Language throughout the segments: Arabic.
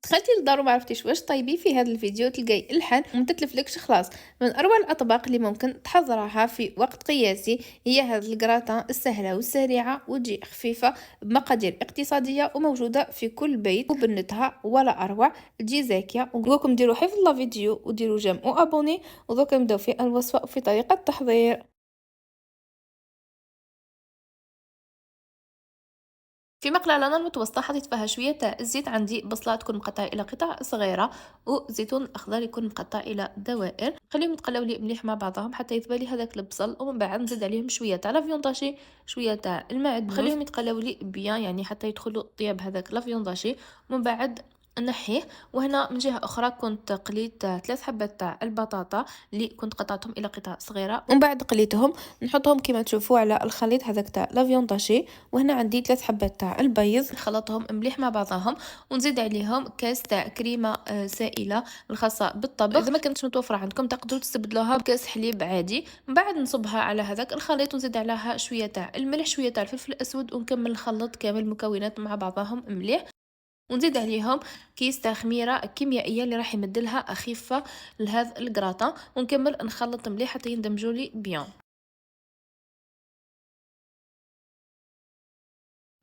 دخلتي للدار وما عرفتيش واش طيبي، في هذا الفيديو تلقاي الحل وما تتلفلكش خلاص. من اروع الاطباق اللي ممكن تحضرها في وقت قياسي هي هذا الكراتان السهله والسريعه وتجي خفيفه بمقادير اقتصاديه وموجوده في كل بيت وبنتها ولا اروع. تجي زاكيه ونقولكم ديروا حفظ الله فيديو وديروا جيم وابوني. ودوكا نبداو في الوصفه وفي طريقه التحضير. في مقلاة على نار متوسطة حطيت فيها شوية تاع الزيت، عندي بصلة تكون مقطعة إلى قطع صغيرة وزيتون أخضر يكون مقطع إلى دوائر، خليهم يتقلاو لي مليح مع بعضهم حتى يذبالي هذاك البصل، ومن بعد نزيد عليهم شوية تاع لافيونداشي، شوية تاع المعدنوس، خليهم يتقلاو لي بيان يعني حتى يدخلوا طياب هذاك لافيونداشي، ومن بعد نحيه. وهنا من جهة أخرى كنت قليت 3 حبات تاع البطاطا اللي كنت قطعتهم إلى قطع صغيرة، ومن بعد قليتهم نحطهم كما تشوفوا على الخليط هذاك تاع لافيونداشي. وهنا عندي 3 حبات تاع البيض نخلطهم مليح مع بعضهم، ونزيد عليهم كاس تاع كريمه سائله الخاصه بالطبخ. اذا ما كانتش متوفره عندكم تقدروا تستبدلوها بكاس حليب عادي. من بعد نصبها على هذاك الخليط ونزيد عليها شويه تاع الملح شويه تاع الفلفل الاسود، ونكمل نخلط كامل المكونات مع بعضهم مليح. ونزيد عليهم كيس تاع خميره كيميائيه اللي راح يمدلها خفه لهذا الكراطان، ونكمل نخلط مليح حتى يندمجوا لي بيان.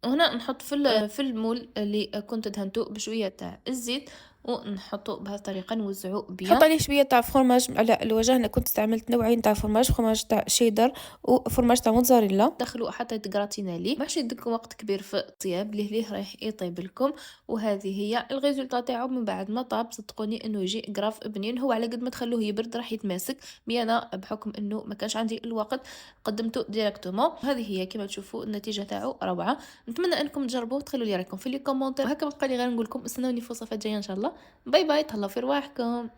وهنا نحط في المول اللي كنت دهنته بشويه تاع الزيت، ونحطه بهذه الطريقه نوزعه بيان. نحط عليه شويه تاع فرماج على الوجه. انا كنت استعملت نوعين تاع فرماج تاع شيدر وفرماج تاع موتزاريلا. دخلوا حتى يتغراتينالي ماشي يدكم وقت كبير في الطياب ليه رايح يطيب لكم. وهذه هي الريزولطا تاعو من بعد ما طاب. صدقوني انه يجي قراف بنين. هو على قد ما تخلوه يبرد راح يتماسك، مي انا بحكم انه ما كانش عندي الوقت قدمته ديريكتومون. هذه هي كما تشوفوا النتيجه تاعو روعه. نتمنى انكم تجربوه وتخلوا لي رايكم في لي كومونتير. وهكا بقى لي غير نقول لكم استنوني في وصفات جايه ان شاء الله. باي باي، تهلاو في رواحكم.